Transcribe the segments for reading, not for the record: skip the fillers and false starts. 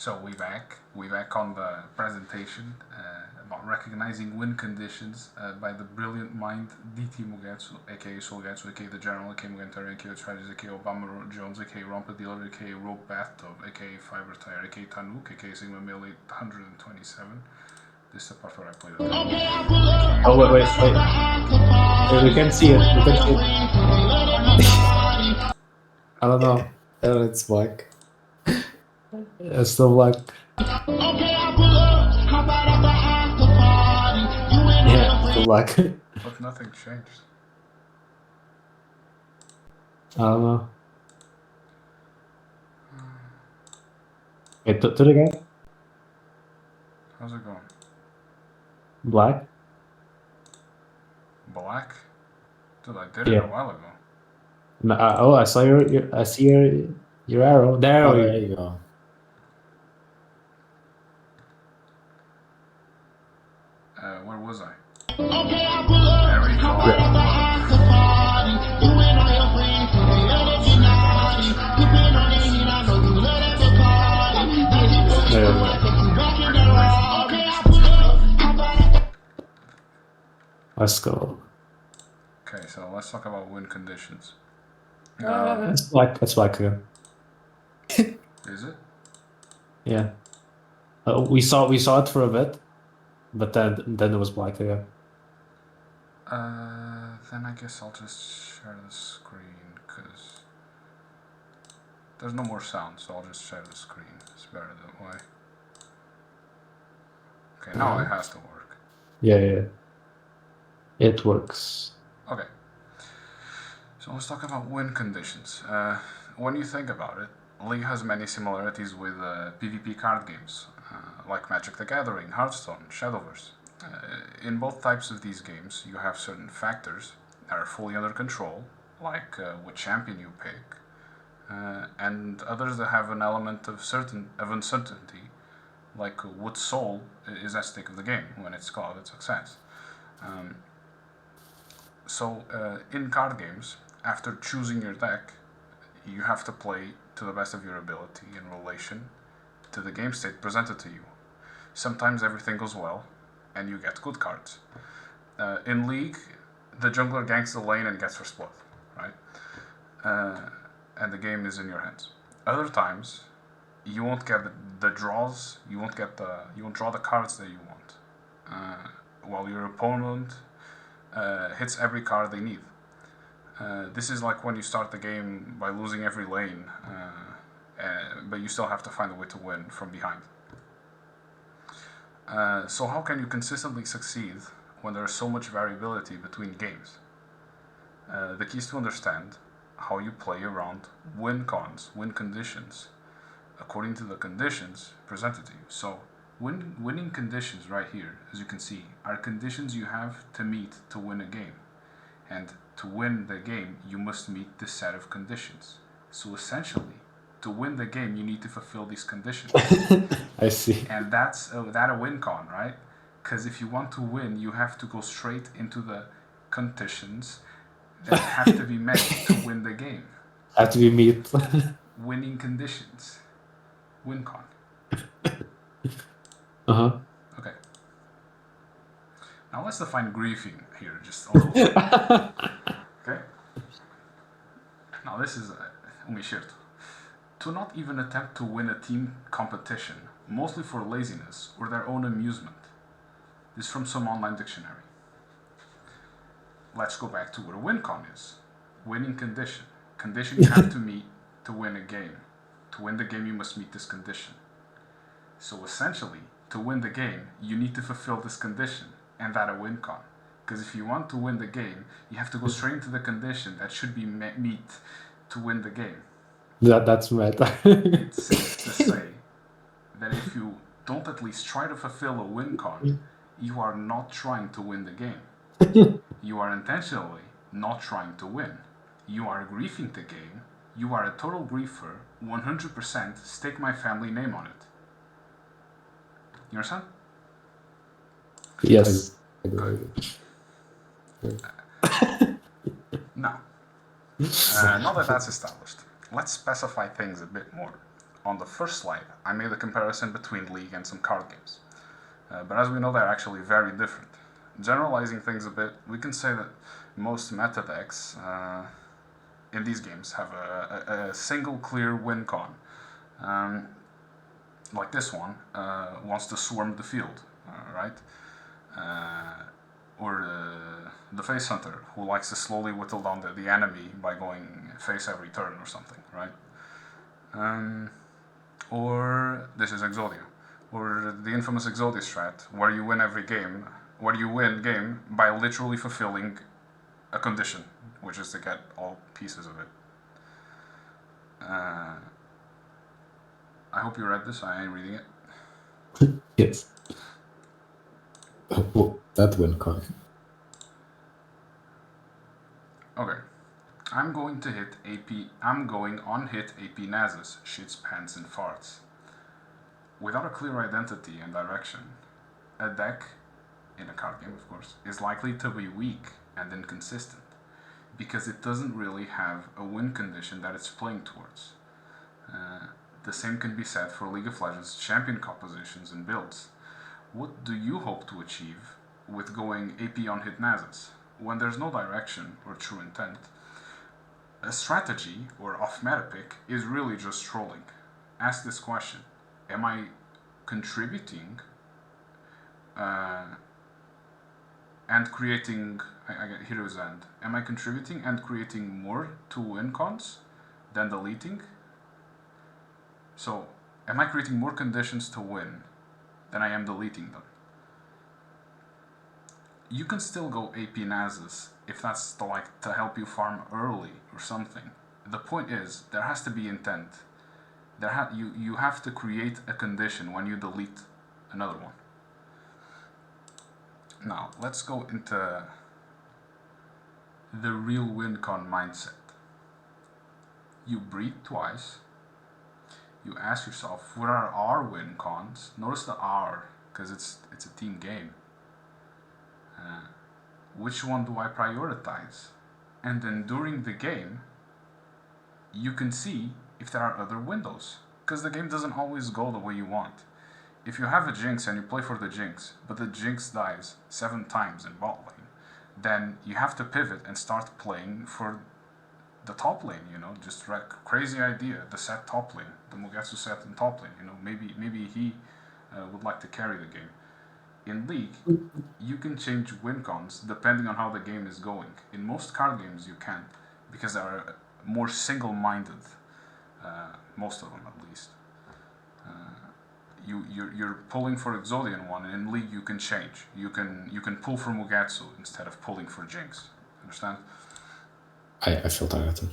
So we back on the presentation about recognizing win conditions by the brilliant mind DT Mugetsu, aka Solgetsu, aka the General, aka Mugentar, aka Strategies, aka Obama Jones, aka Rompa Dealer, aka Rope Bathtub, aka Fiber Tire, aka Tanuk, aka Sigma Mill 827. This is the part where I play the Oh wait. We can see it. I don't know. It's black. It's still black. Yeah, still black. But nothing changed. I don't know. Wait, do it again. How's it going? Black? Black? Dude, I did it a while ago. No, I saw I see your arrow. There you go. Where was I? There we go. Let's go. Okay, so let's talk about win conditions. It's black. It's black again. Is it? Yeah. We saw it for a bit, but then it was black again. Then I guess I'll just share the screen because there's no more sound, so I'll just share the screen. It's better that way. Okay, now it has to work. Yeah. It works. Okay. So let's talk about win conditions. When you think about it, League has many similarities with PvP card games, like Magic the Gathering, Hearthstone, Shadowverse. In both types of these games, you have certain factors that are fully under control, like what champion you pick, and others that have an element of uncertainty, like what soul is at stake of the game when it's called its success. So in card games, after choosing your deck, you have to play to the best of your ability in relation to the game state presented to you. Sometimes everything goes well, and you get good cards. In League, the jungler ganks the lane and gets her split, right? And the game is in your hands. Other times, you won't get the draws. You won't draw the cards that you want, while your opponent hits every card they need. This is like when you start the game by losing every lane, but you still have to find a way to win from behind. So how can you consistently succeed when there is so much variability between games? The key is to understand how you play around win conditions, according to the conditions presented to you. So winning conditions right here, as you can see, are conditions you have to meet to win a game. And to win the game, you must meet this set of conditions. So essentially, to win the game, you need to fulfill these conditions. I see. And that's that a win con, right? Because if you want to win, you have to go straight into the conditions that have to be met to win the game. Have to be meet. Winning conditions. Win con. Okay. Now let's define griefing here, just a little bit. Okay? Now this is umishirto. To not even attempt to win a team competition, mostly for laziness or their own amusement. This is from some online dictionary. Let's go back to what a win con is. Winning condition. Condition you have to meet to win a game. To win the game, you must meet this condition. So essentially, to win the game, you need to fulfill this condition, and that a win con. Because if you want to win the game, you have to go straight into the condition that should be meet to win the game. That's meta. It's safe to say that if you don't at least try to fulfill a win con, you are not trying to win the game. You are intentionally not trying to win. You are griefing the game. You are a total griefer, 100% stake my family name on it. You understand? Yes. Good. Now that that's established, let's specify things a bit more. on the first slide, I made a comparison between League and some card games. But as we know, they're actually very different. Generalizing things a bit, we can say that most meta decks in these games have a single clear win con. Like this one wants to swarm the field, right? Or the face hunter who likes to slowly whittle down the enemy by going face every turn or something, right? Or this is Exodia, or the infamous Exodia strat, where you win every game, where you win game by literally fulfilling a condition, which is to get all pieces of it. I hope you read this. I ain't reading it. Yes. Oh, that win con. Okay. I'm going to hit AP. I'm going on hit AP Nazis, shits, pants, and farts. Without a clear identity and direction, a deck, in a card game of course, is likely to be weak and inconsistent, because it doesn't really have a win condition that it's playing towards. The same can be said for League of Legends champion compositions and builds. What do you hope to achieve with going AP on hit Nazis? When there's no direction or true intent, a strategy or off-meta pick is really just trolling. Ask this question: am I contributing and creating? I get Hero's End. Am I contributing and creating more to win cons than deleting? So, am I creating more conditions to win than I am deleting them? You can still go AP Nazis if that's to help you farm early or something. The point is, there has to be intent. You have to create a condition when you delete another one. Now, let's go into the real win con mindset. You breathe twice. You ask yourself, what are our win cons? Notice the R, because it's a team game. Which one do I prioritize? And then during the game, you can see if there are other windows, because the game doesn't always go the way you want. If you have a Jinx and you play for the Jinx, but the Jinx dies 7 times in bot lane, then you have to pivot and start playing for the top lane, just crazy idea, the set top lane, the Mugetsu set in top lane, maybe he would like to carry the game. In League, you can change win cons depending on how the game is going. In most card games you can't, because they are more single-minded, most of them at least. You're pulling for Exodian one, and in League you can change. You can pull for Mugetsu instead of pulling for Jinx. Understand? I feel targeted.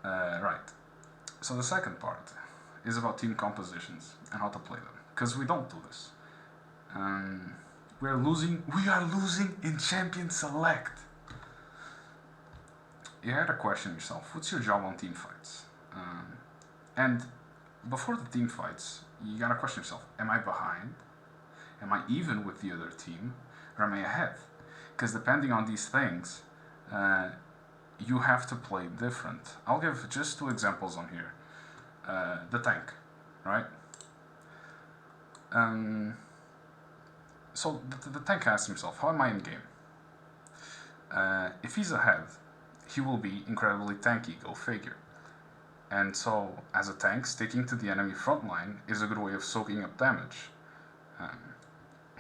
Right. So the second part is about team compositions and how to play them, because we don't do this. We are losing in Champion Select. You gotta question yourself, what's your job on team fights? And before the team fights, you gotta question yourself, am I behind? Am I even with the other team? Or am I ahead? Because depending on these things, you have to play different. I'll give just 2 examples on here. The tank, right? So the tank asks himself, how am I in game? If he's ahead, he will be incredibly tanky, go figure. And so, as a tank, sticking to the enemy front line is a good way of soaking up damage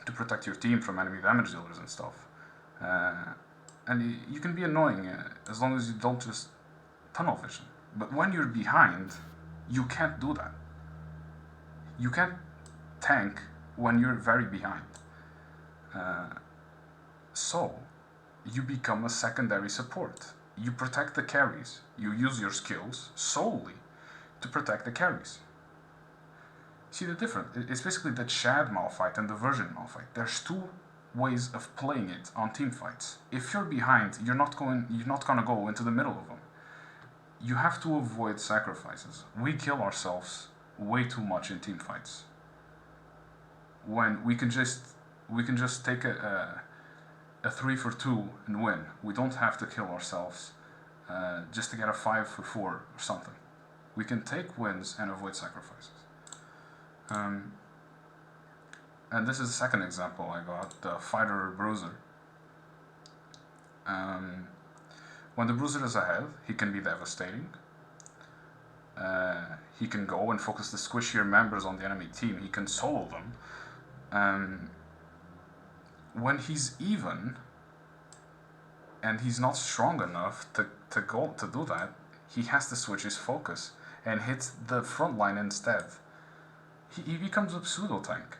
to protect your team from enemy damage dealers and stuff. And you can be annoying as long as you don't just tunnel vision. But when you're behind, you can't do that. You can't tank when you're very behind. So, you become a secondary support. You protect the carries. You use your skills solely to protect the carries. See the difference? It's basically the Chad Malphite and the Version Malphite. There's 2 ways of playing it on team fights. If you're behind, you're not gonna go into the middle of them. You have to avoid sacrifices. We kill ourselves way too much in team fights. When we can just take a 3 for 2 and win. We don't have to kill ourselves just to get a 5 for 4 or something. we can take wins and avoid sacrifices. And this is the second example I got, the fighter or bruiser. When the bruiser is ahead, he can be devastating. He can go and focus the squishier members on the enemy team. He can solo them. When he's even, and he's not strong enough to do that, he has to switch his focus and hit the front line instead. He becomes a pseudo tank.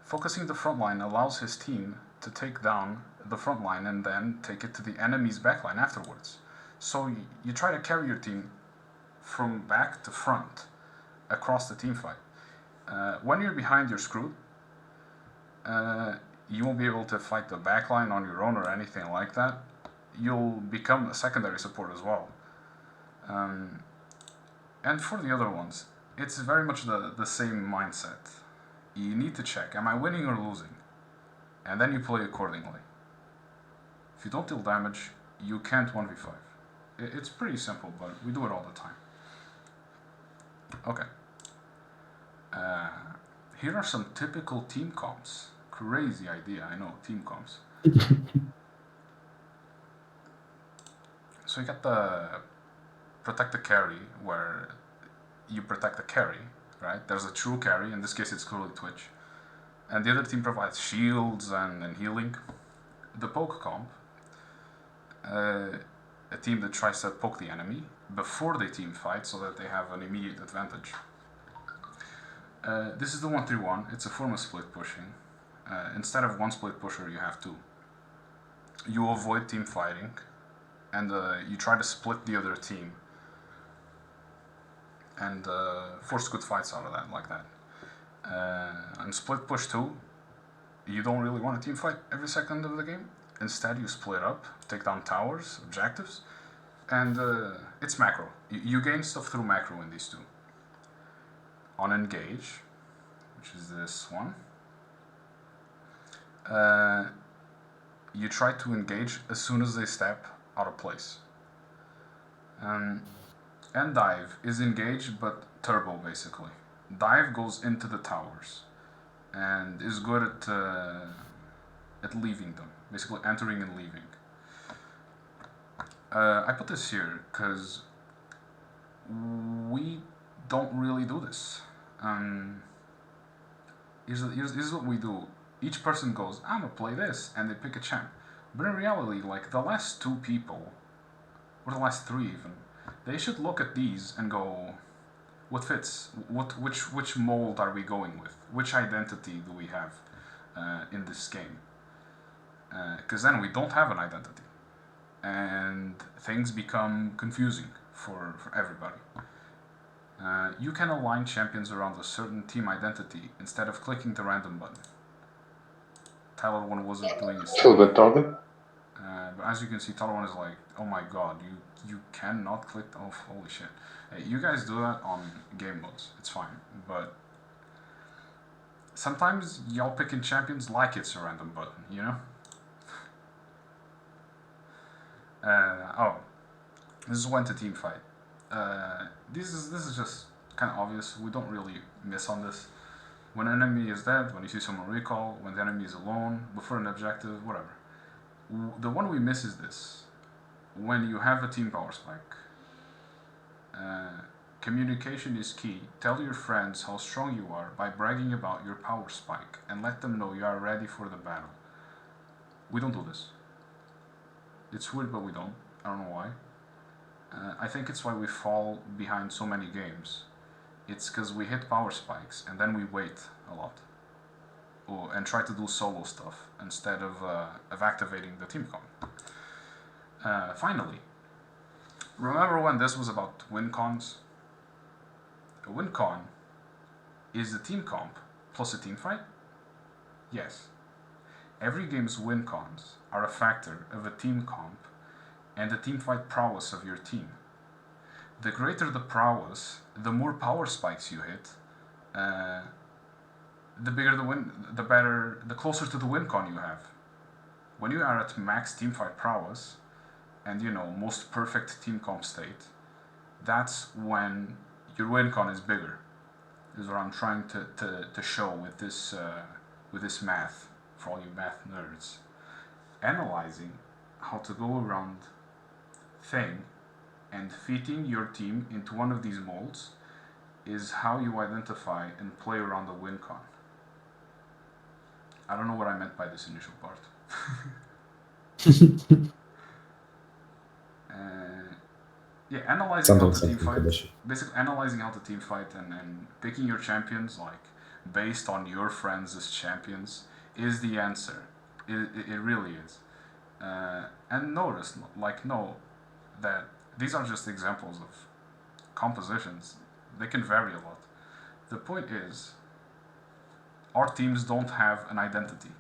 Focusing the front line allows his team to take down the front line and then take it to the enemy's backline afterwards. So you try to carry your team from back to front across the team fight. When you're behind, you're screwed. You won't be able to fight the backline on your own or anything like that. You'll become a secondary support as well. And for the other ones, it's very much the same mindset. You need to check, am I winning or losing? And then you play accordingly. If you don't deal damage, you can't 1v5. It's pretty simple, but we do it all the time. Okay. Here are some typical team comps. Crazy idea, I know, team comps. So you got the protect the carry, where you protect the carry, right? There's a true carry, in this case it's clearly Twitch. And the other team provides shields and healing. The poke comp, a team that tries to poke the enemy before they team fight so that they have an immediate advantage. This is the 1-3-1, it's a form of split pushing. Instead of one split pusher, you have two. You avoid team fighting, and you try to split the other team and force good fights out of that, like that. And split push 2, you don't really want a team fight every second of the game. Instead, you split up, take down towers, objectives, and it's macro. You gain stuff through macro in these two. On engage, which is this one, you try to engage as soon as they step out of place. And dive is engage but turbo, basically. Dive goes into the towers and is good at leaving them, basically entering and leaving. I put this here because we don't really do this. Here's what we do. Each person goes, I'm gonna play this, and they pick a champ. But in reality, like, the last two people, or the last three even, they should look at these and go, what fits? Which mold are we going with? Which identity do we have in this game? Because then we don't have an identity, and things become confusing for everybody. You can align champions around a certain team identity instead of clicking the random button. Tyler 1 wasn't doing his Still good target. but as you can see, Tyler 1 is like, oh my god, you cannot click, oh holy shit. Hey, you guys do that on game modes, it's fine, but sometimes y'all picking champions like it's a random button, you know? Oh, this is when to team fight. This is just kind of obvious. We don't really miss on this. When an enemy is dead, when you see someone recall, when the enemy is alone, before an objective, whatever. The one we miss is this. When you have a team power spike. Communication is key. Tell your friends how strong you are by bragging about your power spike and let them know you are ready for the battle. We don't do this. It's weird, but we don't. I don't know why. I think it's why we fall behind so many games. It's because we hit power spikes and then we wait a lot. And try to do solo stuff instead of activating the team comp. Finally, remember when this was about wincons? A wincon is a team comp plus a team fight? Yes. Every game's wincons are a factor of a team comp and the team fight prowess of your team. The greater the prowess, the more power spikes you hit, the bigger the win, the better, the closer to the wincon you have. When you are at max teamfight prowess, and you know, most perfect team comp state, that's when your win con is bigger. Is what I'm trying to show with this math for all you math nerds. Analyzing how to go around thing and fitting your team into one of these molds is how you identify and play around the win con. I don't know what I meant by this initial part. Yeah, analyzing how the team fight. Basically, analyzing how the team fight and picking your champions like based on your friends as champions is the answer. It really is. And know that these are just examples of compositions. They can vary a lot. The point is, our teams don't have an identity.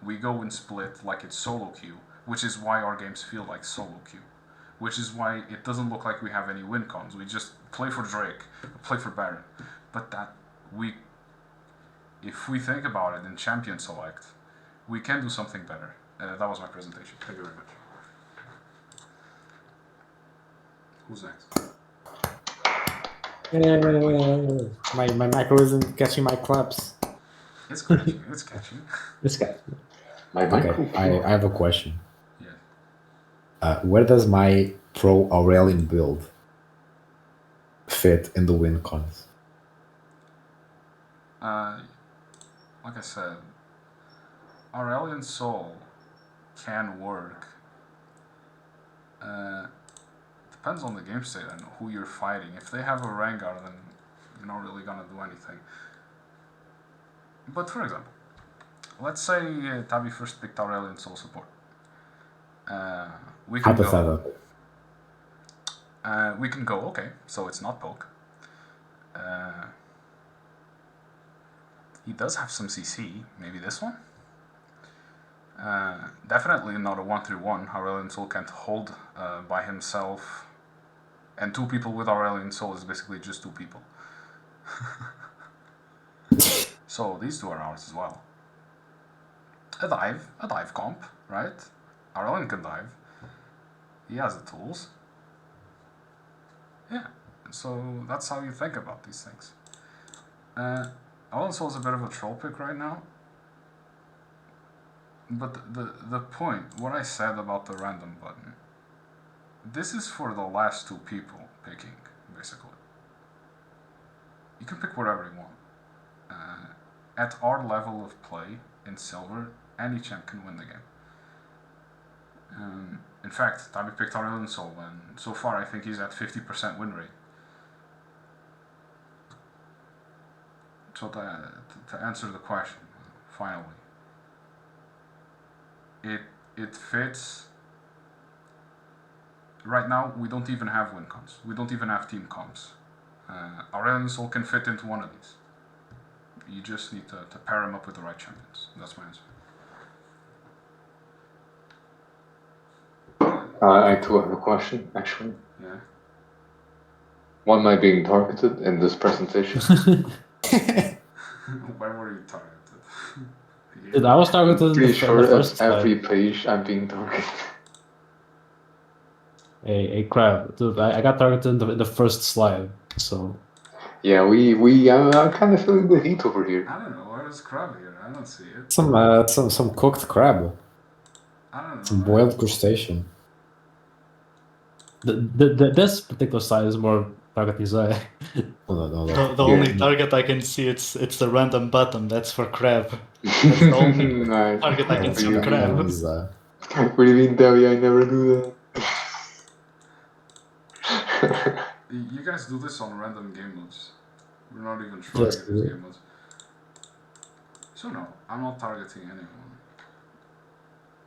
We go and split like it's solo queue, which is why our games feel like solo queue. Which is why it doesn't look like we have any win cons. We just play for Drake, play for Baron. But if we think about it in champion select, we can do something better. That was my presentation. Thank you very much. Who's next? My micro isn't catching my claps. It's catching. It's catching. This guy. Okay, I have a question. Yeah. Where does my Pro Aurelian build fit in the win cons? Like I said, Aurelian Soul can work. Depends on the game state and who you're fighting. If they have a Rengar, then you're not really gonna do anything. But for example, let's say Tabi first picked Aurelian Soul support. We can go. Okay, so it's not poke. He does have some CC. Maybe this one. Definitely not a 1-3-1. Aurelian Soul can't hold by himself, and 2 people with Aurelian Soul is basically just 2 people. So these 2 are ours as well. A dive comp, right? Aurelian can dive. He has the tools. Yeah, so that's how you think about these things. Aurelian Soul is a bit of a troll pick right now. But the point, what I said about the random button, this is for the last 2 people picking, basically. You can pick whatever you want. At our level of play in Silver, any champ can win the game. In fact, Tabi picked Aurelian Soul, and so far I think he's at 50% win rate. So to answer the question, finally, it fits. Right now, we don't even have win cons. We don't even have team comps. Aurelian Soul can fit into one of these. You just need to pair him up with the right champions. That's my answer. I too have a question, actually. Yeah. Why am I being targeted in this presentation? Why were you targeted? Dude, I was targeted in Pretty the sure first at every slide. page I'm being targeted. A crab. Dude, I got targeted in the first slide, so... Yeah, I'm kind of feeling the heat over here. I don't know, where's crab here? I don't see it. Some cooked crab. I don't know. Some boiled crustacean. This particular side is more targeting Zai. The only target I can see, it's the random button. That's for crab. That's the only Nice. target I can see for crab. What do you mean, Debbie? I never do that. You guys do this on random game modes. We're not even trying Yes, to use game modes. So no, I'm not targeting anyone.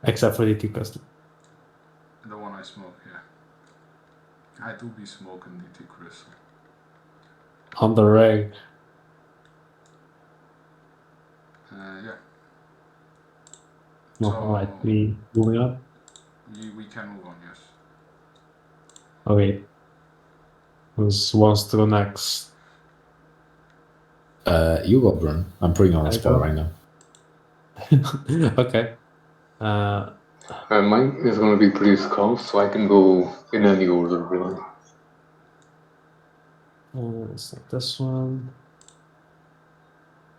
Except for DT Custom. The one I smoke, yeah. I do be smoking DT Crystal. On the reg. Yeah. No, So- alright, we moving up? We can move on, yes. Okay. Who wants to go next? You go, Brun. I'm putting you on the I spot go? right now. Okay. Mine is going to be pretty scum, so I can go in any order, really. It's like this one.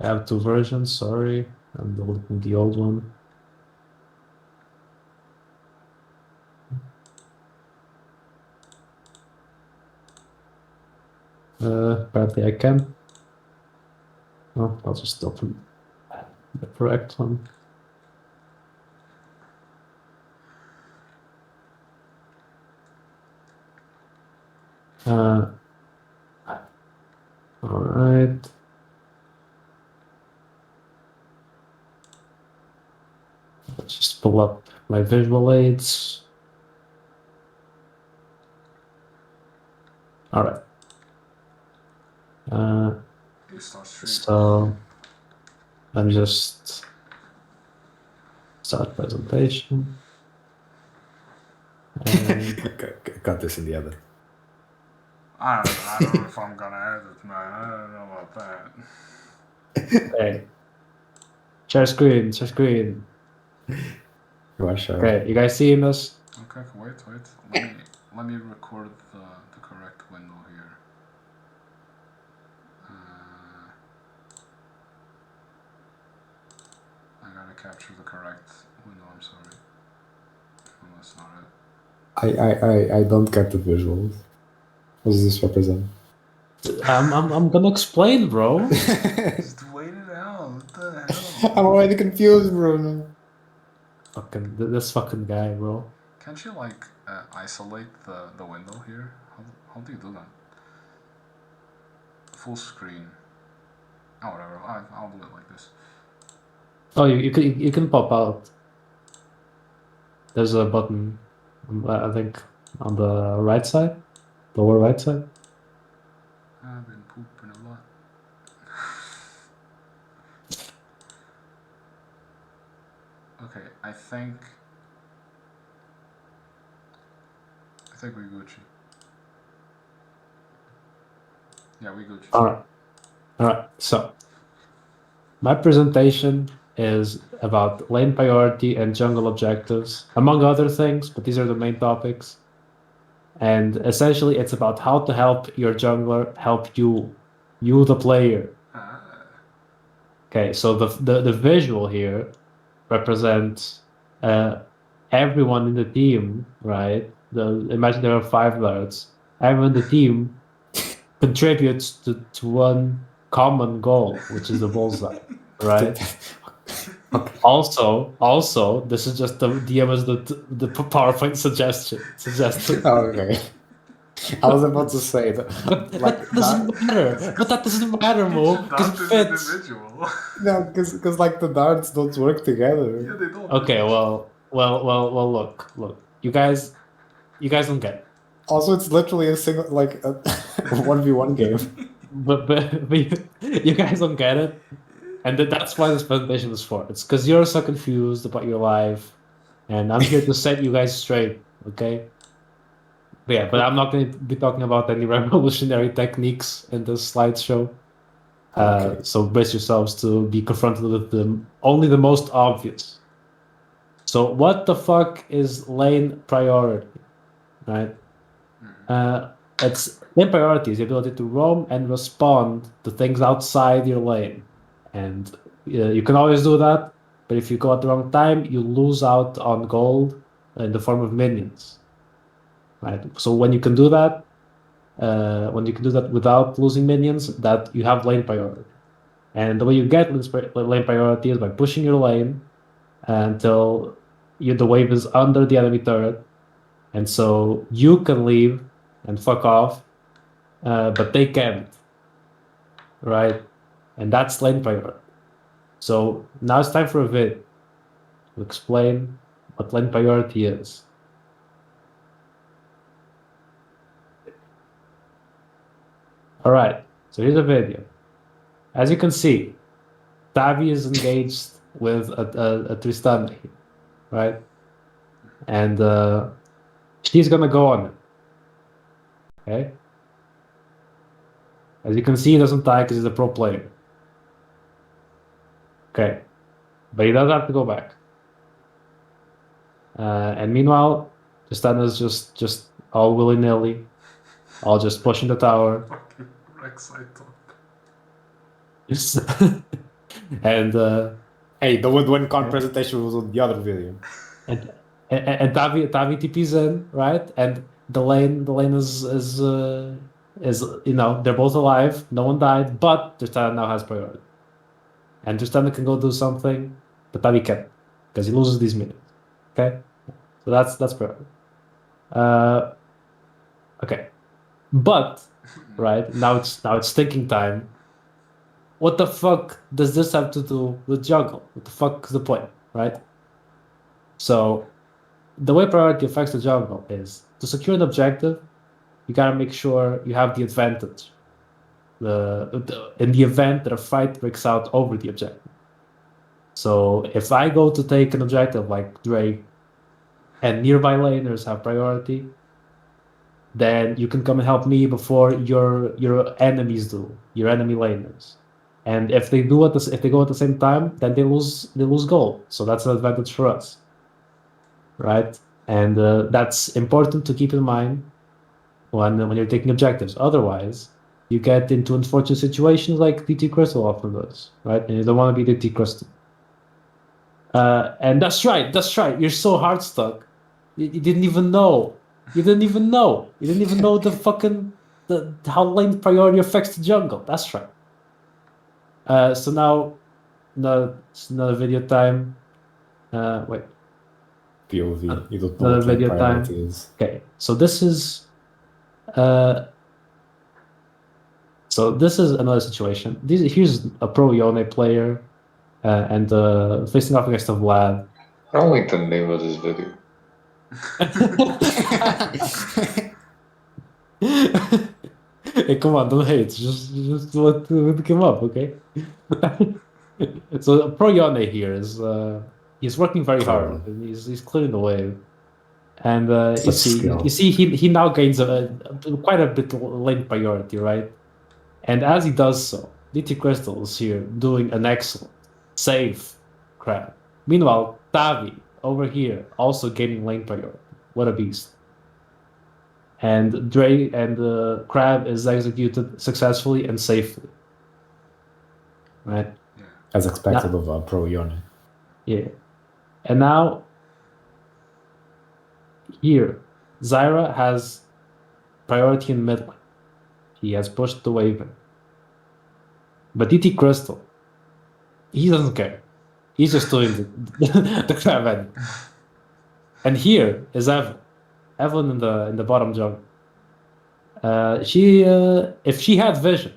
I have two versions, sorry. I'm looking the old one. Apparently I can. Oh, I'll just open the correct one. All right. Let's just pull up my visual aids. All right. You start stream. So let me just start presentation. And Got this in the other. I don't know if I'm gonna edit, man. I don't know about that. okay. Share screen, share screen. You are sure? Okay, you guys seeing this? Okay, wait. Let me record the correct window here. I gotta capture the correct window. I'm sorry. No, that's not it. I don't get the visuals. What does this represent? I'm gonna explain, bro. Just wait it out. What the hell? I'm already confused, bro. Fucking this fucking guy, bro. Can't you like isolate the window here? How do you do that? Full screen. Oh, whatever. I'll do it like this. Oh, you can pop out. There's a button, I think, on the right side, lower right side. I've been pooping a lot. Okay, I think we Gucci. Yeah, we Gucci. All right. So my presentation is about lane priority and jungle objectives, among other things, but these are the main topics. And essentially, it's about how to help your jungler help you, the player. Okay, so the visual here represents everyone in the team, right? Imagine there are 5 birds. Everyone in the team contributes to one common goal, which is the bullseye, right? Also, this is just the DM's the PowerPoint suggestion. Okay. I was about to say that. But that doesn't matter. But that doesn't matter, Mo, because it fits. Individual. No, because like the darts don't work together. Yeah, they don't. Okay, well, look. You guys don't get it. Also, it's literally a single like a 1v1 game. But you guys don't get it, and that's why this presentation is for. It's because you're so confused about your life, and I'm here to set you guys straight. Okay. But I'm not going to be talking about any revolutionary techniques in this slideshow. Okay. So brace yourselves to be confronted with only the most obvious. So what the fuck is lane priority, right? It's lane priority is the ability to roam and respond to things outside your lane. And you can always do that, but if you go at the wrong time, you lose out on gold in the form of minions. Right. So when you can do that, without losing minions, that you have lane priority. And the way you get lane priority is by pushing your lane until the wave is under the enemy turret, and so you can leave and fuck off, but they can't. Right, and that's lane priority. So now it's time for a vid to explain what lane priority is. All right, so here's a video. As you can see, Tavi is engaged with a Tristana here, right? And she's gonna go on it. Okay? As you can see, he doesn't die because he's a pro player. Okay. But he does have to go back. And meanwhile, Tristana's just all willy-nilly, all just pushing the tower. Rexito. And Hey, the wincon presentation was on the other video. and Tavi TP's in, right? And the lane is they're both alive, no one died, but Tristana now has priority. And Tristana can go do something, but Tavi can't, because he loses these minions. Okay? So that's priority. Okay. But right, now it's thinking time. What the fuck does this have to do with jungle? What the fuck is the point, right? So the way priority affects the jungle is to secure an objective, you gotta make sure you have the advantage. In the event that a fight breaks out over the objective. So if I go to take an objective like Drake and nearby laners have priority, then you can come and help me before your enemies do, your enemy laners. And if they go at the same time, then they lose gold. So that's an advantage for us, right? And that's important to keep in mind when you're taking objectives. Otherwise, you get into unfortunate situations like DT Crystal often does, right? And you don't want to be DT Crystal. And that's right. You're so hard stuck. You didn't even know. You didn't even know the fucking how lane priority affects the jungle. That's right. So now, it's another video time. Wait. POV. You don't know Another what video your time. priority is. Okay, so this is another situation. Here's a pro Yone player and facing off against a Vlad. I don't like the name of this video. Hey, come on, don't hate. Just let it come up, okay? So pro Yone here is he's working very hard. And he's clearing the way. And you see, he now gains quite a bit lane priority, right? And as he does so, DT Crystal is here doing an excellent safe crab. Meanwhile, Tavi over here also gaining lane priority. What a beast! And Dre and Crab is executed successfully and safely, right? As expected of a pro Yone. Yeah. And now here, Zyra has priority in mid lane. He has pushed the wave in. But DT Crystal, he doesn't care. He's just doing the crab end. And here is Evelyn. Evelyn in the bottom jungle. If she had vision,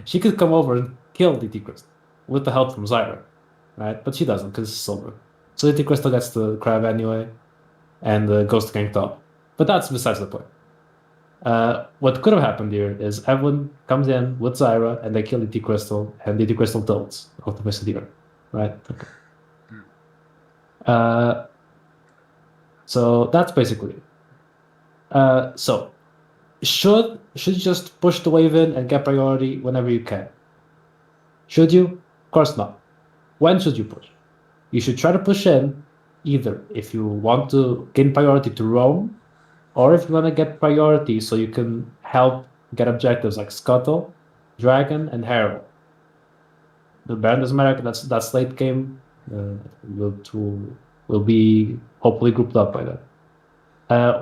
she could come over and kill DT Crystal with the help from Zyra, right? But she doesn't because it's silver. So DT Crystal gets the crab anyway, and goes to gank top. But that's besides the point. What could have happened here is Evelyn comes in with Zyra and they kill DT Crystal, and DT Crystal tilts off the face of the earth, right? Okay. So that's basically it. So should you just push the wave in and get priority whenever you can? Should you? Of course not. When should you push? You should try to push in either if you want to gain priority to roam, or if you want to get priority so you can help get objectives like Scuttle, Dragon, and Herald. The Baron doesn't matter, that's late game. Will be hopefully grouped up by that.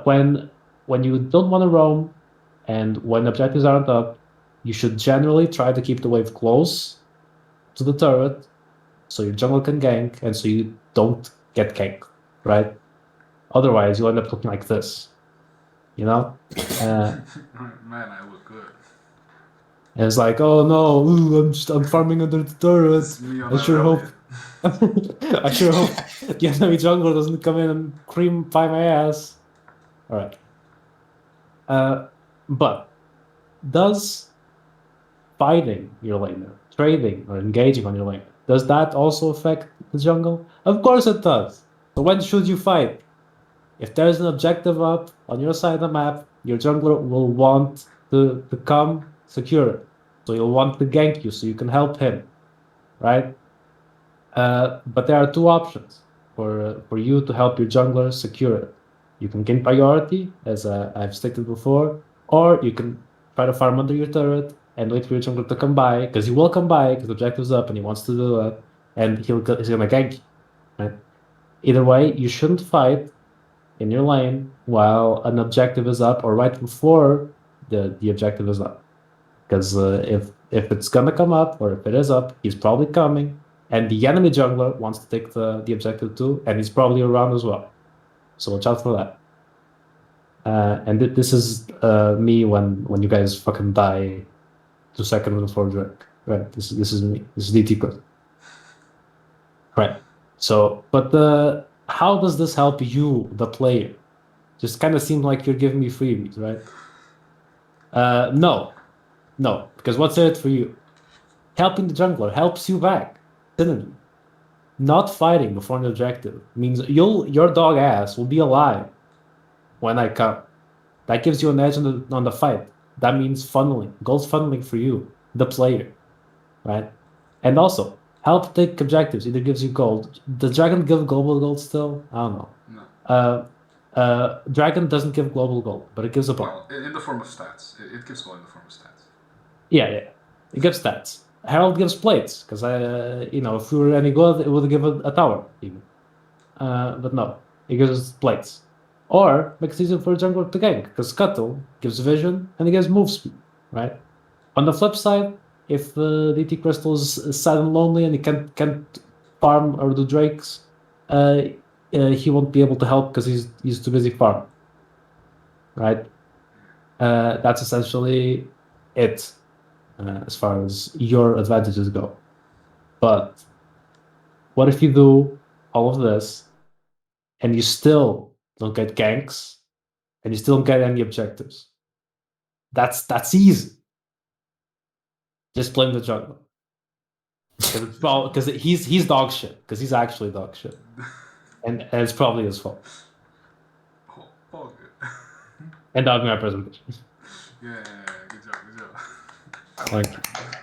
When you don't want to roam and when objectives aren't up, you should generally try to keep the wave close to the turret so your jungle can gank and so you don't get ganked, right? Otherwise, you end up looking like this, you know? Man, I look good. And it's like, oh no, I'm farming under the turret. It's me on I sure hope. Aurelia. I sure hope the enemy jungler doesn't come in and cream pie my ass. All right. But does fighting your laner, trading or engaging on your laner, does that also affect the jungle? Of course it does. So when should you fight? If there's an objective up on your side of the map, your jungler will want to come secure it. So you'll want to gank you so you can help him, right? But there are two options for you to help your jungler secure it. You can gain priority, as I've stated before, or you can try to farm under your turret and wait for your jungler to come by, because he will come by, because the objective's up and he wants to do that, and he's gonna gank you, right? Either way, you shouldn't fight in your lane while an objective is up or right before the objective is up. Because if it's gonna come up or if it is up, he's probably coming, and the enemy jungler wants to take the objective too, and he's probably around as well. So watch out for that. And this is me when you guys fucking die 2 seconds before Drake. Right. This is me. This is DT Mugetsu. Right. So, but how does this help you, the player? Just kind of seems like you're giving me freebies, right? No, because what's in it for you? Helping the jungler helps you back. Synergy. Not fighting before an objective means your dog ass will be alive when I come. That gives you an edge on the fight. That means funneling. Gold's funneling for you, the player, right? And also, help take objectives. Either gives you gold. Does Dragon give global gold still? I don't know. No. Dragon doesn't give global gold, but it gives a ball. Well, in the form of stats. It gives gold in the form of stats. Yeah. It gives stats. Herald gives plates, because if we were any good, it would give a tower, even. But no, it gives us plates. Or makes it easier for a jungler to gank, because Scuttle gives vision and it gives move speed, right? On the flip side, if DT Crystal is sad and lonely and he can't farm or do drakes, he won't be able to help because he's too busy farming, right? That's essentially it as far as your advantages go. But what if you do all of this and you still don't get ganks and you still don't get any objectives? That's easy. Just blame the jungler. Because he's dog shit. Because he's actually dog shit, and it's probably his fault. Oh, good. And that was my presentation. Yeah, good job. Thank you.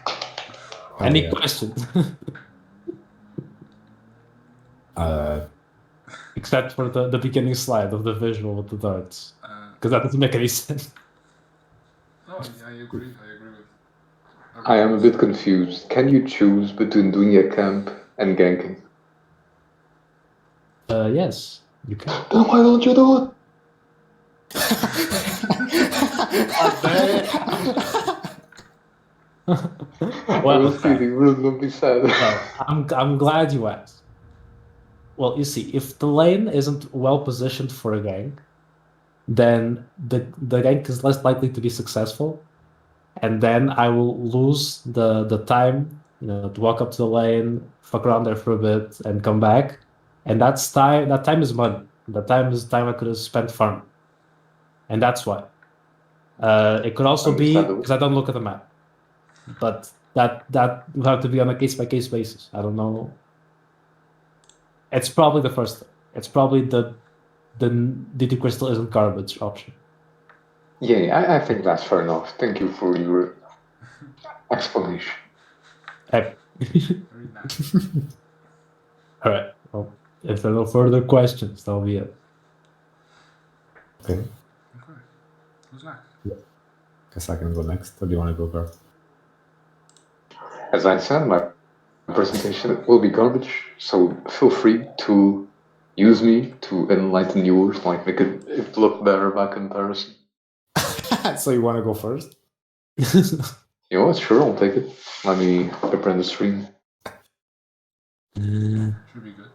Oh, Any yeah. questions? Uh, Except for the beginning slide of the visual with the darts, because that doesn't make any sense. No, I agree with. I am a bit confused. Can you choose between doing a camp and ganking? Yes, you can. Then why don't you do it? I was kidding, really don't be sad. No, I'm glad you asked. Well, you see, if the lane isn't well positioned for a gank, then the gank is less likely to be successful, and then I will lose the time, to walk up to the lane, fuck around there for a bit, and come back. And that's time. That time is money. That time is time I could have spent farming, and that's why. It could also be Understandable. because I don't look at the map, but that will have to be on a case by case basis. I don't know. It's probably the first thing. It's probably the DT Crystal isn't garbage option. Yeah, I think that's fair enough. Thank you for your explanation. Hey. Very nice. All right. Well, if there are no further questions, that'll be it. okay. Okay. Who's next? Guess I can go next. Or do you want to go, Gar? As I said, my presentation will be garbage, so feel free to use me to enlighten yours, like make it look better by comparison. So you want to go first? You know what? Sure, I'll take it. Let me open the stream. Should be good.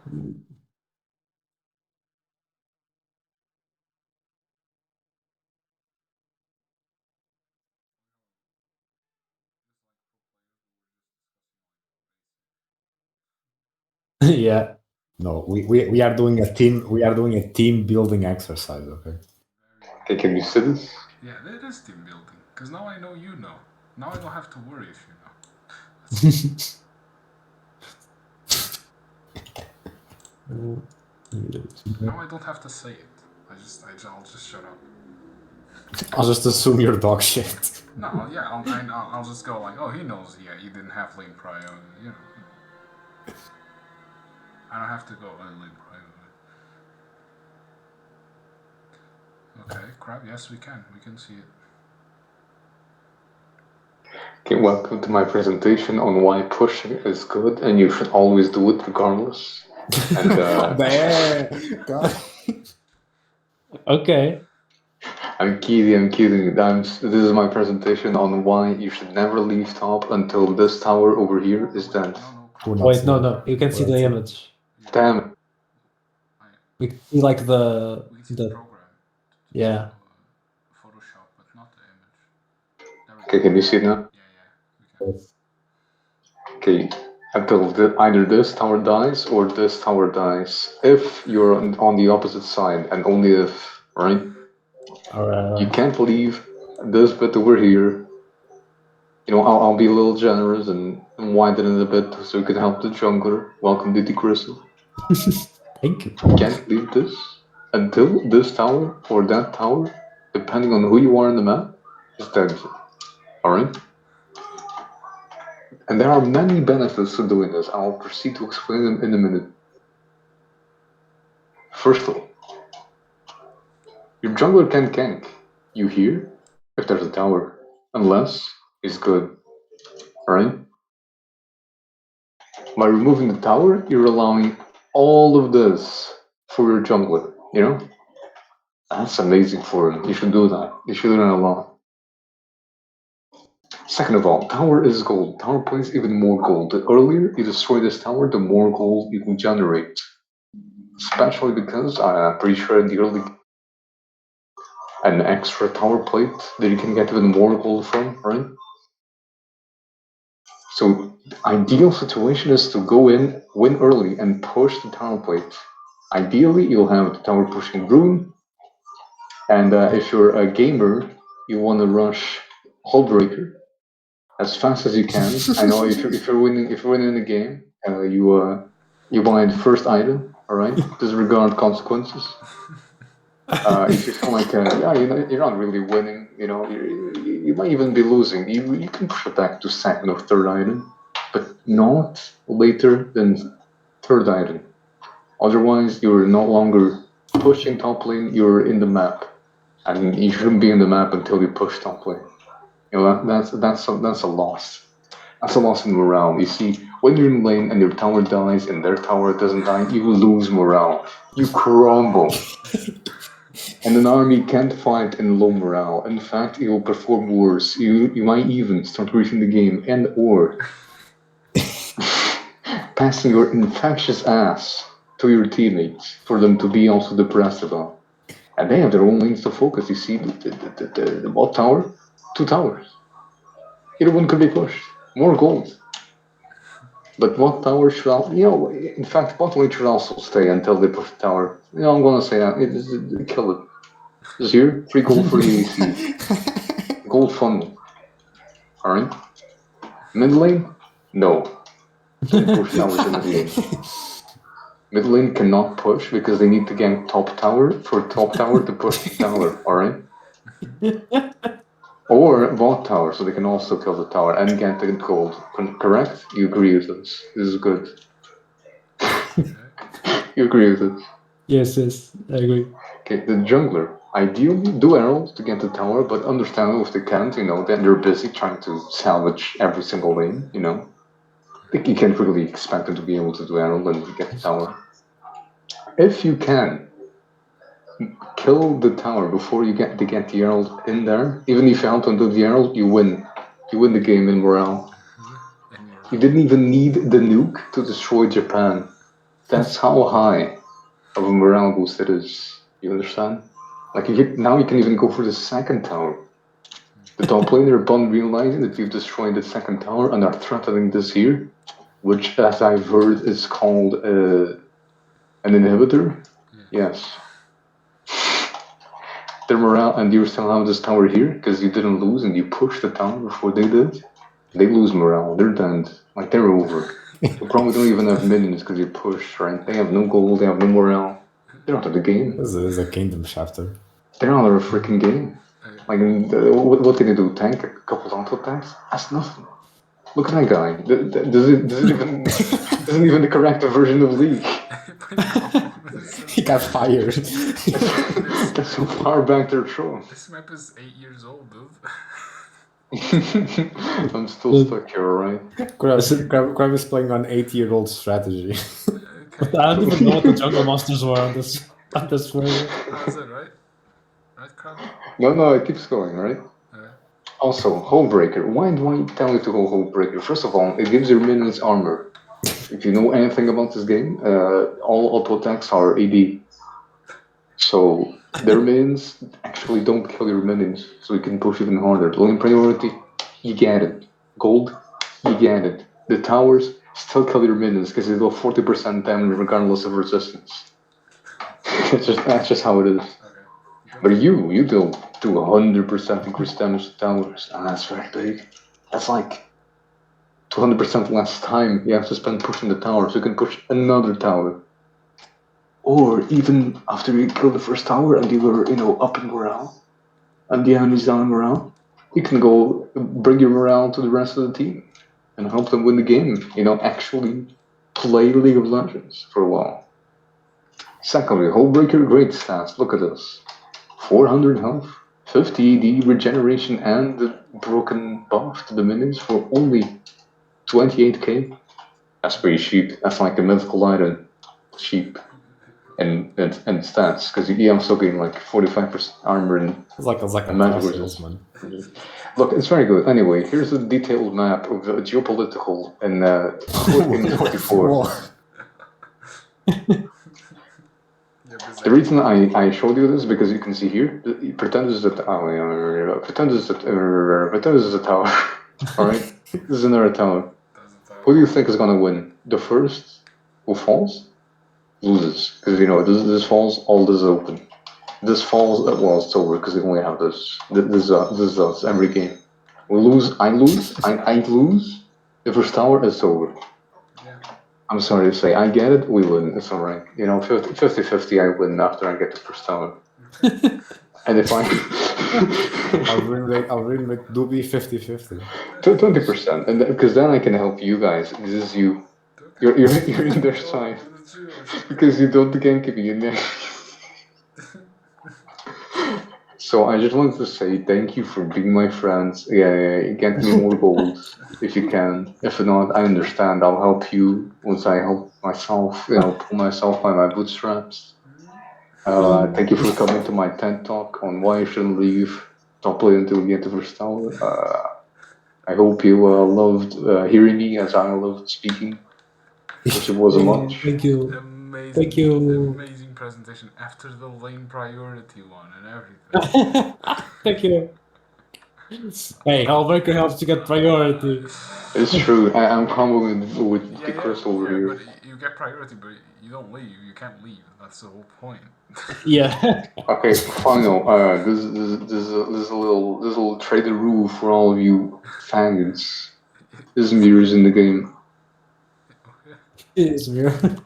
Yeah. No, we are doing a team building exercise. Okay. Okay, can you see this? Yeah, it is team building. Because now I know you know. Now I don't have to worry if you know. Now I don't have to say it. I'll just shut up. I'll just assume you're dog shit. No, yeah, I'll just go like, oh, he knows. Yeah, he didn't have lane prio. You know. I don't have to go lane prio. Okay, crap. Yes, we can. We can see it. Okay, welcome to my presentation on why pushing is good and you should always do it regardless. And There, God. Okay. I'm kidding. This is my presentation on why you should never leave top until this tower over here is dead. No, We're not Wait, no, seeing no. You can see We're not the seeing. image. Damn it. We can see like the we can see the the program. yeah. Photoshop, but not the image. There we Okay, go. can you see it now? Yeah, we can. Okay, until either this tower dies or this tower dies. If you're on the opposite side, and only if, right? All right. You can't leave this bit over here. You know, I'll be a little generous and widen it a bit so you can help the jungler. Welcome, DT Crystal. Thank you. You can't leave this until this tower or that tower, depending on who you are in the map, is dead. Alright? And there are many benefits to doing this. I'll proceed to explain them in a minute. First of all, your jungler can gank you here if there's a tower, unless he's good. Alright? By removing the tower, you're allowing all of this for your jungler, you know? That's amazing for him. You should do that. You should do that a lot. Second of all, tower is gold. Tower plays even more gold. The earlier you destroy this tower, the more gold you can generate. Especially because I'm pretty sure in the early an extra tower plate that you can get even more gold from, right? So the ideal situation is to go in, win early, and push the tower plate. Ideally, you'll have the tower pushing rune, and if you're a gamer, you want to rush Hullbreaker as fast as you can. I know if you're winning the game, you buy the first item. All right, disregard consequences. If you feel like you're not really winning, you might even be losing. You can push it back to second or third item, but not later than third item. Otherwise, you're no longer pushing top lane. You're in the map, and you shouldn't be in the map until you push top lane. That's a loss. That's a loss in morale. You see, when you're in lane and your tower dies and their tower doesn't die, you lose morale. You crumble. And an army can't fight in low morale. In fact, it will perform worse. You might even start losing the game and or passing your infectious ass to your teammates for them to be also depressed about. And they have their own lanes to focus. You see, the bot tower, 2 towers. Either one could be pushed. More gold. But bot tower should, in fact, bot lane should also stay until they push the tower. I'm gonna say that. Kill it. Just here, free gold for the AC. Gold funnel. Alright? Mid lane? No. Don't push towers in the lane. Mid lane cannot push because they need to gank top tower for top tower to push the tower, alright? Or bot tower, so they can also kill the tower and get the gold. Correct? You agree with this? This is good. You agree with this? Yes, I agree. Okay, the jungler. Ideally, do herald to get the tower, but understandable if they can't, then they're busy trying to salvage every single lane, I think you can't really expect them to be able to do herald and get the tower. If you can kill the tower before you get the herald in there, even if you help them do the herald, you win. You win the game in morale. You didn't even need the nuke to destroy Japan. That's how high of a morale boost it is. You understand? Like now you can even go for the second tower. The top laner upon realizing that you've destroyed the second tower and are threatening this here, which as I've heard is called an inhibitor. Yes. Their morale, and you still have this tower here because you didn't lose and you pushed the tower before they did. They lose morale. They're dead. Like they're over. They probably don't even have minions because you pushed, right? They have no gold. They have no morale. They're out of the game. This is a kingdom chapter. They're out of a freaking game. Like, what can they do? Tank a couple auto attacks? That's nothing. Look at that guy. Does it even isn't even the correct version of League? He got fired. That's so far back they're thrown. This map is 8 years old, dude. I'm still stuck here, alright? Crab is playing on 8-year-old strategy. Okay. I don't even know what the jungle monsters were on this server. How's it, right? Right, Crab? No, it keeps going, right? Okay. Also, Hullbreaker. Why do I tell you to go Hullbreaker? First of all, it gives your minions armor. If you know anything about this game, all auto attacks are AD. So their minions actually don't kill your minions, so you can push even harder. Lane priority, you get it. Gold, you get it. The towers still kill your minions because they do 40% damage regardless of resistance. That's just how it is. Okay. But you do 100% increased damage to towers, and that's very big. That's like 200% less time you have to spend pushing the tower, so you can push another tower. Or even after you kill the first tower and you were, up in morale, and the enemy's down in morale, you can go bring your morale to the rest of the team and help them win the game. Actually play League of Legends for a while. Secondly, Hullbreaker great stats. Look at this: 400 health, 50 AD regeneration, and the broken buff to the minions for only 28k. That's pretty cheap. That's like a mythical item. Cheap. And stats, because you also gain like 45% armor and It's like a magic car resist. salesman. Look, it's very good. Anyway, here's a detailed map of the geopolitical in 44. The reason I showed you this because you can see here, pretend this is a tower. All right, this is another tower. Who do you think is gonna win? The first who falls loses, because this falls, all this is open. This falls, well, it's over because we only have this. This is us every game. We lose, I lose, I lose. The first tower, it's over. Yeah. I'm sorry to say, I get it, we win, it's alright. 50-50 I win after I get the first tower. And if I'll win with Doobie 50-50. 20%, and because then I can help you guys. This is you. You're in their side. Because you don't gank me in there. So I just wanted to say thank you for being my friends. Yeah, get me more goals if you can. If not, I understand. I'll help you once I help myself. Pull myself by my bootstraps. Thank you for coming to my TED talk on why I shouldn't leave top lane until we get to first tower. I hope you loved hearing me as I loved speaking, which it wasn't much. Thank you. Amazing. Thank you. Amazing presentation after the lane priority one and everything. Thank you. Hey, Hullbreaker helps you get priority. It's true. I'm comboing with the Chris over here. But you get priority, but you don't leave. You can't leave. That's the whole point. Yeah. Okay, final. This is a little trader rule for all of you faggots. This mirrors in the game. It's weird.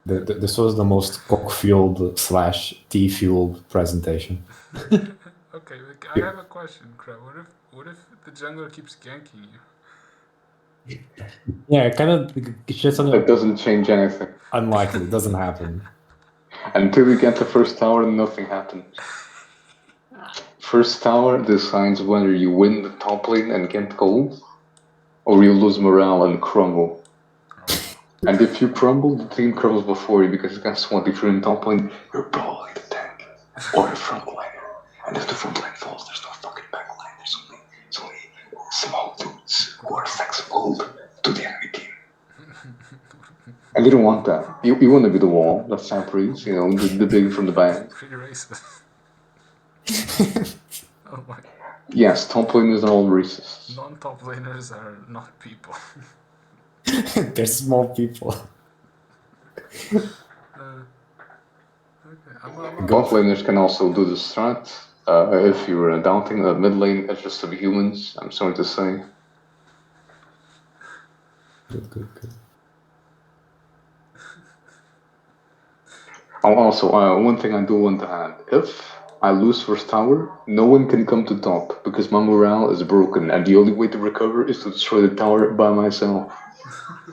This was the most cock-fueled / tea-fueled presentation. Okay, I have a question, Crab. What if the jungler keeps ganking you? Yeah, kind of just That doesn't change anything. Unlikely, doesn't happen. Until you get the first tower, nothing happens. First tower decides whether you win the top lane and get gold, or you lose morale and crumble. And if you crumble, the team crumbles before you, because guess what? If you're in top lane, you're probably the tank or the front liner. And if the front line falls, there's no fucking back line. There's only small dudes who are flexible to the enemy team. And you don't want that. You want to be the wall that separates, the big from the bad. Pretty racist. Oh my. Yes, top laners are all racist. Non-top laners are not people. They're small people. Okay, Bot laners can also do the strat. If you're doubting that mid lane is just to be humans, I'm sorry to say. Good. Also, one thing I do want to add: if I lose first tower, no one can come to top because my morale is broken, and the only way to recover is to destroy the tower by myself.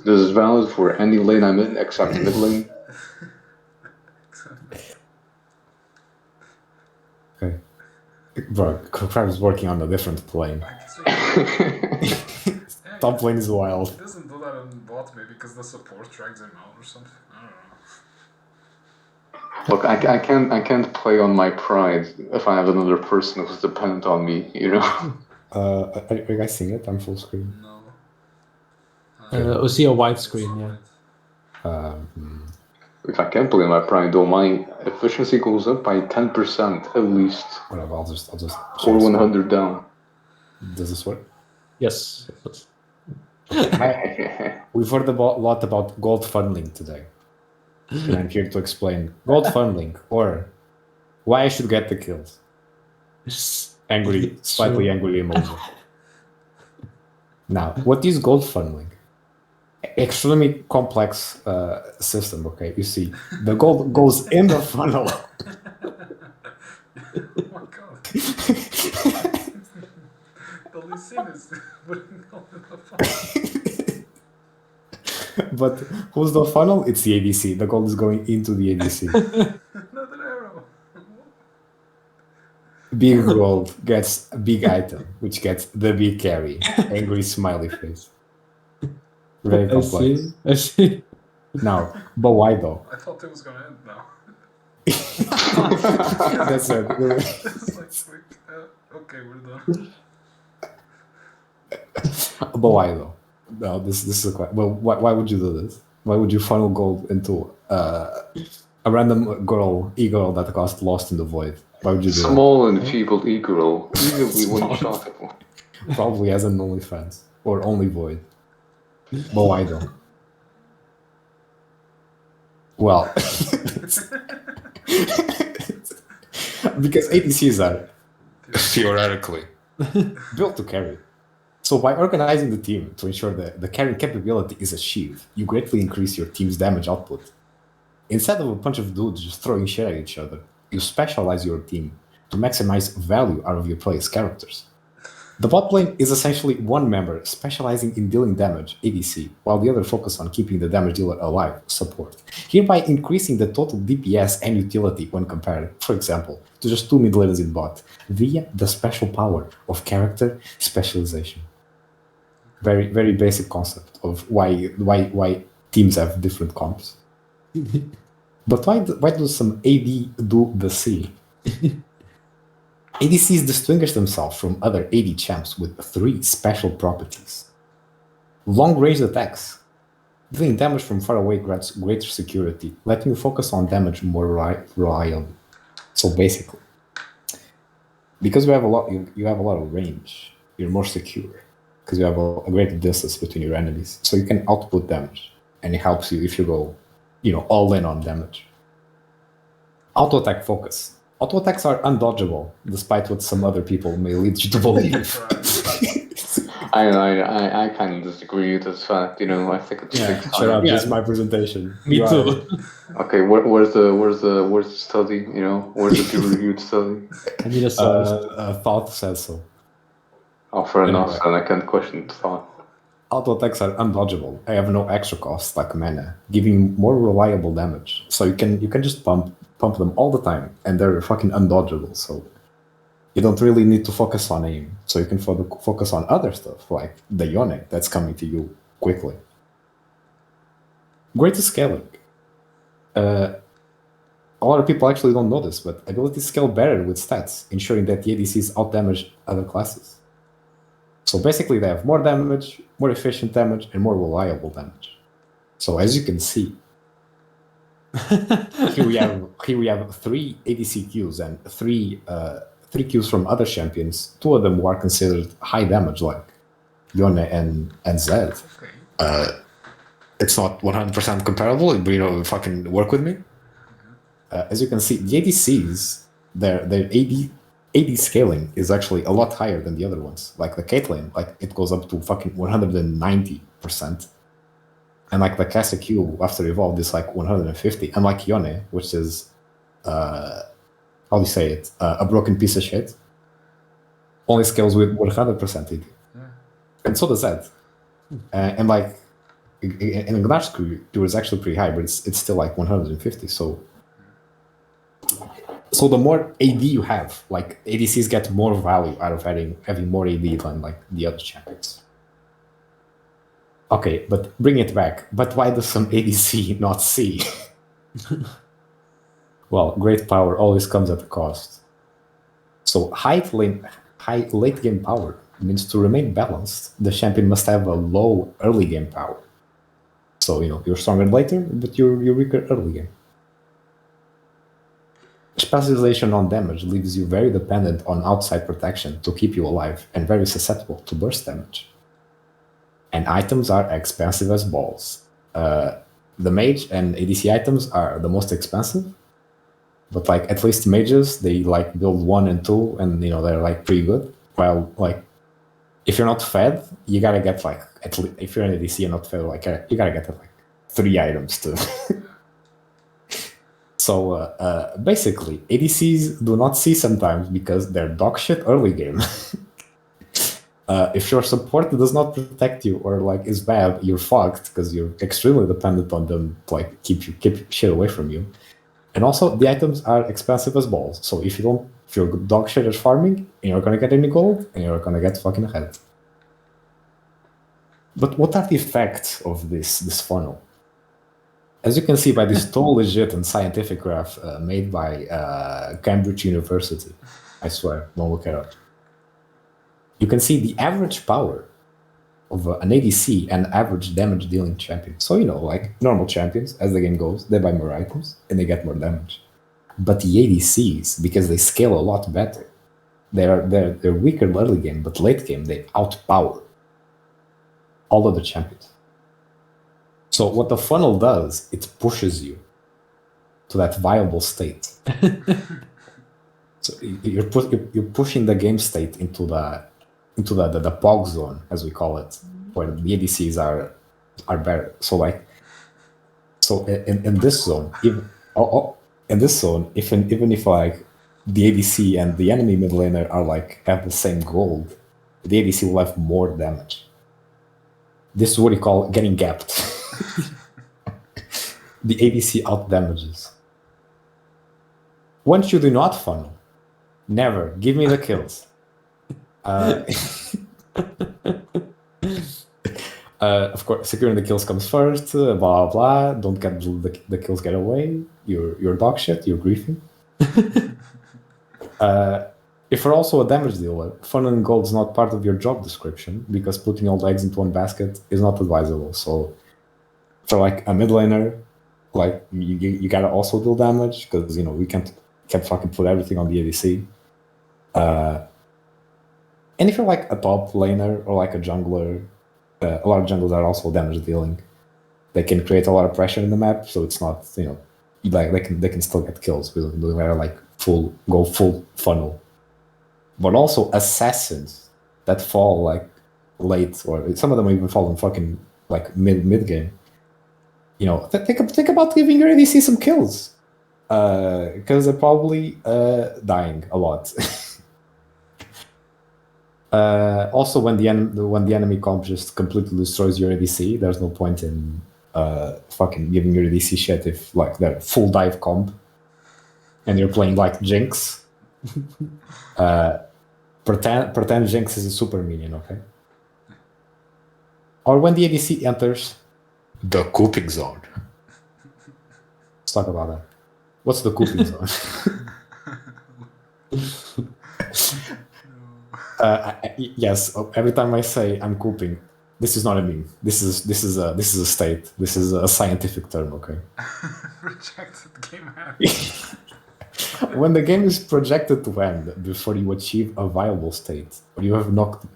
This is valid for any lane I'm in except mid lane. Okay. Bro, Crab is working on a different plane. I guess we can. Top lane is wild. He doesn't do that on bot, maybe because the support drags him out or something. I don't know. Look, I can't play on my pride if I have another person who's dependent on me, you know? Are you guys seeing it? I'm full screen. No. We see a white screen, yeah. If I can't play on my pride, though, my efficiency goes up by 10% at least. Whatever, I'll just Or 100 down. Does this work? Yes. We've heard a lot about gold funneling today. And I'm here to explain gold funneling, or why I should get the kills. Angry, slightly angry emoji. Now, what is gold funneling? Extremely complex system, okay? You see, the gold goes in the funnel. Oh my god. The only scene is putting gold in the funnel. But who's the funnel? It's the ADC. The gold is going into the ADC. Another arrow. Big gold gets a big item, which gets the big carry. Angry smiley face. Very complex. I see. Now, but why though? I thought it was gonna end now. That's it. It's like quick. Okay, we're done. But why though? No, this is a question. Well, why would you do this? Why would you funnel gold into a random girl, e-girl that got lost in the void? Why would you do Small and feeble e-girl, easily one-shottable. that? Probably as an OnlyFans or only void. But why though? Well, because ADCs are theoretically built to carry. So by organizing the team to ensure that the carrying capability is achieved, you greatly increase your team's damage output. Instead of a bunch of dudes just throwing shit at each other, you specialize your team to maximize value out of your players' characters. The bot lane is essentially one member specializing in dealing damage, ADC, while the other focus on keeping the damage dealer alive, support, hereby increasing the total DPS and utility when compared, for example, to just 2 mid laners in bot, via the special power of character specialization. Very, very basic concept of why teams have different comps. But why do some AD do the C? ADCs distinguish themselves from other AD champs with 3 special properties. Long-range attacks. Dealing damage from far away grants greater security, letting you focus on damage more reliably. So basically, because you have a lot of range, you're more secure. Because you have a greater distance between your enemies. So you can output damage. And it helps you if you go, all in on damage. Auto-attack focus. Auto-attacks are undodgeable, despite what some other people may lead you to believe. I kind of disagree with this fact, I think it's Shut up, this is my presentation. Me too. Okay, where's the study, where's the peer-reviewed study? I need a source. Thought says so. Oh, fair enough, Anyway. and I can't question the thought. Auto-attacks are undodgeable. They have no extra cost like mana, giving you more reliable damage. So you can just pump them all the time, and they're fucking undodgeable. So you don't really need to focus on aim. So you can focus on other stuff like the Yone that's coming to you quickly. Greater scaling. A lot of people actually don't know this, but abilities scale better with stats, ensuring that the ADCs outdamage other classes. So basically, they have more damage, more efficient damage, and more reliable damage. So as you can see, here we have 3 ADC Qs and 3 Qs from other champions. 2 of them who are considered high damage, like Yone and Zed. Okay. It's not 100% comparable, but fucking work with me. As you can see, the ADCs, their AD scaling is actually a lot higher than the other ones. Like the Caitlyn, it goes up to fucking 190%. And like the Casa Q after Evolved is like 150. And like Yone, which is, how do you say it? A broken piece of shit. Only scales with 100% AD. Yeah. And so does that. And like, in Gnar's Q is actually pretty high, but it's still like 150. So So the more AD you have, like ADCs get more value out of having more AD than like the other champions. Okay, but bring it back. But why does some ADC not see? Well, great power always comes at a cost. So high late game power means to remain balanced, the champion must have a low early game power. So you're stronger later, but you're weaker early game. Specialization on damage leaves you very dependent on outside protection to keep you alive and very susceptible to burst damage. And items are expensive as balls. The mage and ADC items are the most expensive, but like at least mages, they like build 1 and 2 and they're like pretty good. While like if you're not fed, you gotta get like at least, if you're an ADC and not fed, like you gotta get like 3 items too. So basically, ADCs do not see sometimes because they're dog shit early game. If your support does not protect you or like is bad, you're fucked because you're extremely dependent on them to like keep shit away from you. And also, the items are expensive as balls. So if you're dog shit at farming, you're not gonna get any gold, and you're gonna get fucking ahead. But what are the effects of this funnel? As you can see by this totally legit and scientific graph made by Cambridge University, I swear, don't look it up. You can see the average power of an ADC and average damage dealing champion. So like normal champions, as the game goes, they buy more items and they get more damage. But the ADCs, because they scale a lot better, they're weaker early game, but late game they outpower all other champions. So what the funnel does, it pushes you to that viable state. So you're pushing the game state into the POG zone, as we call it, where the ADCs are better. So in this zone, even if like the ADC and the enemy mid laner are like have the same gold, the ADC will have more damage. This is what you call getting gapped. The ADC out damages. Once you do not funnel, never give me the kills. Of course, securing the kills comes first. Blah blah. Don't get the kills get away. You're dog shit. You're griefing. If you're also a damage dealer, funneling gold is not part of your job description because putting all the eggs into one basket is not advisable. So, for like a mid laner, like you gotta also deal damage because we can't fucking put everything on the ADC. And if you're like a top laner or like a jungler, a lot of junglers are also damage dealing. They can create a lot of pressure in the map, so it's not like they can still get kills. We don't matter like go full funnel. But also assassins that fall like late, or some of them even fall in fucking like mid game. Think about giving your ADC some kills, because they're probably dying a lot. Also, when the enemy comp just completely destroys your ADC, there's no point in fucking giving your ADC shit if like they're full dive comp and you're playing like Jinx. Pretend Jinx is a super minion, okay? Or when the ADC enters the cooping zone. Let's talk about that. What's the cooping zone? Yes, every time I say I'm cooping, this is not a meme. This is a state. This is a scientific term, okay? Rejected game habit. When the game is projected to end before you achieve a viable state, or you have knocked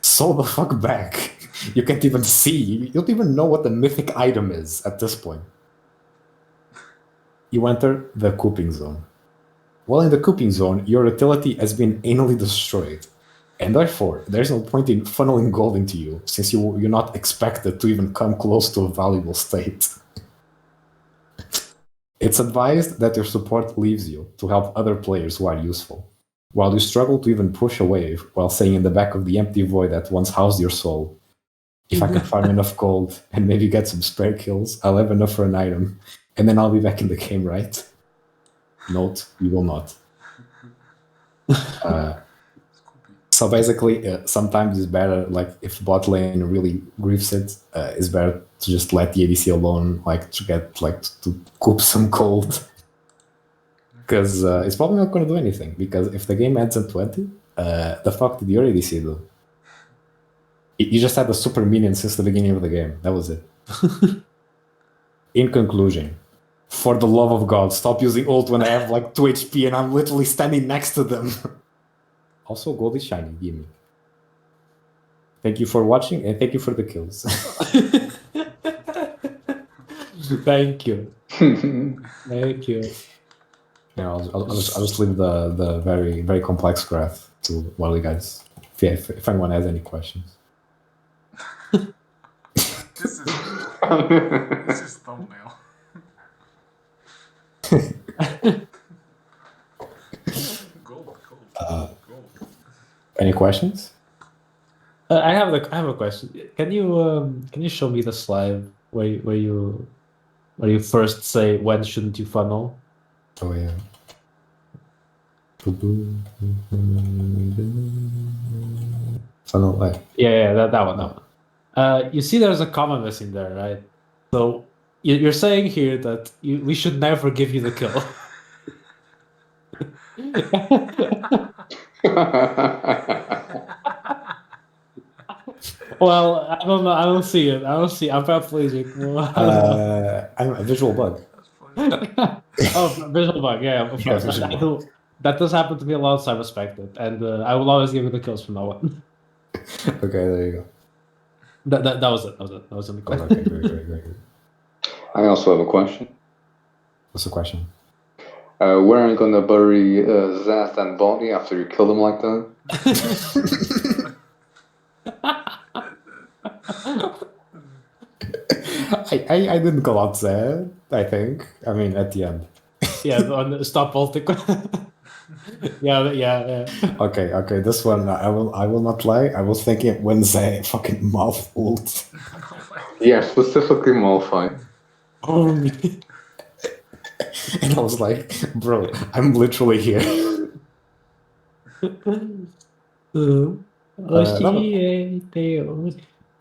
so the fuck back, you can't even see. You don't even know what the mythic item is at this point. You enter the cooping zone. While in the cooping zone, your utility has been anally destroyed, and therefore there's no point in funneling gold into you, since you're not expected to even come close to a valuable state. It's advised that your support leaves you to help other players who are useful, while you struggle to even push a wave while saying in the back of the empty void that once housed your soul, if I can farm enough gold and maybe get some spare kills, I'll have enough for an item, and then I'll be back in the game, right? Note, you will not. Scoopy. So basically, sometimes it's better, like if bot lane really griefs it, it's better to just let the ADC alone, like to get like to coop some cold, because it's probably not going to do anything. Because if the game ends at 20, the fuck did your ADC do? You just had a super minion since the beginning of the game. That was it. In conclusion, for the love of God, stop using ult when I have like 2 HP and I'm literally standing next to them. Also, gold is shiny. Give me. Thank you for watching and thank you for the kills. Thank you. Thank you. Yeah, I'll just leave the very very complex graph to one of you guys. If anyone has any questions. This is thumbnail. Gold. Any questions? I have a question. Can you show me the slide where you first say when shouldn't you funnel? Oh yeah. Funnel light. Yeah, that one. You see, there's a comma missing there, right? So you're saying here that we should never give you the kill. Well, I don't know. I don't see it. I'm paraplegic. I'm a visual bug. That's funny. Oh, visual bug. Yeah, of Yeah, course. visual bug. That does happen to me a lot, so I respect it, and I will always give you the kills from now on. Okay, there you go. That was it. That was the question. Okay, very good. I also have a question. What's the question? Where are you gonna bury Zeth and Bonnie after you kill them like that? I didn't call out Zed, I think. I mean, at the end. Yeah, on the stop ulting. yeah. Okay. This one I will not lie. I was thinking when Zed fucking mouth ult. Yeah, specifically Malphite. Oh, And I was like, bro, I'm literally here. That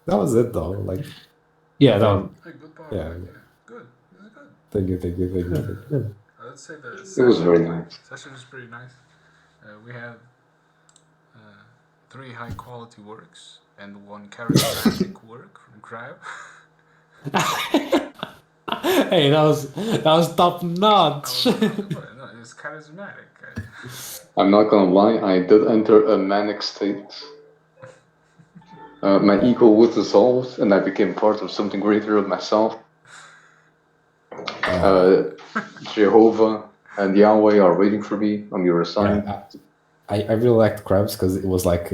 was it though. Like, yeah, that one. Hey, good power. Yeah. Good. This is good. thank you. Let's say the It was very nice. session was pretty nice. We had 3 high quality works and 1 charismatic work from Crab. Hey, that was top notch. No, it's charismatic. I'm not gonna lie, I did enter a manic state. My ego was dissolved and I became part of something greater of myself. Jehovah and Yahweh are waiting for me on the other side. I really liked Krabs because it was like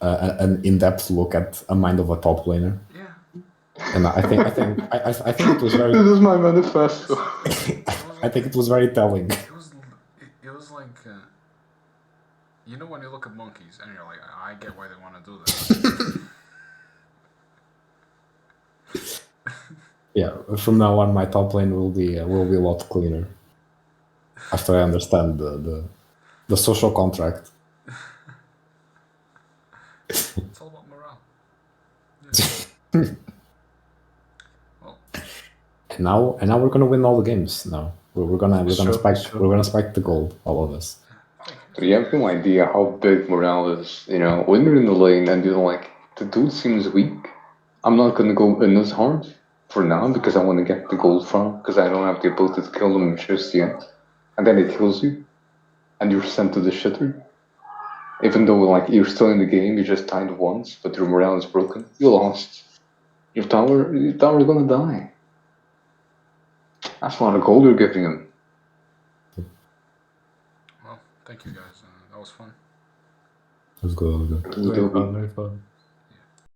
an in-depth look at a mind of a top laner. Yeah. And I think it was very. This is my manifesto. I think it was very telling. It was like, you know, when you look at monkeys and you're like, I get why they want to do this. Yeah, from now on, my top lane will be a lot cleaner. After I understand the social contract. It's all about morale. Yeah. Well, And now we're gonna win all the games. Now we're gonna spike the gold, all of us. You have no idea how big morale is. You know, when you're in the lane and you're like, the dude seems weak. I'm not gonna go in as hard for now because I want to get the gold farm because I don't have the ability to kill them just yet. And then it kills you, and you're sent to the shitter. Even though like you're still in the game, you just died once, but your morale is broken. You lost. Your tower is gonna die. That's a lot of gold you're giving him. well, thank you guys. That was fun. Let's go. Very fun.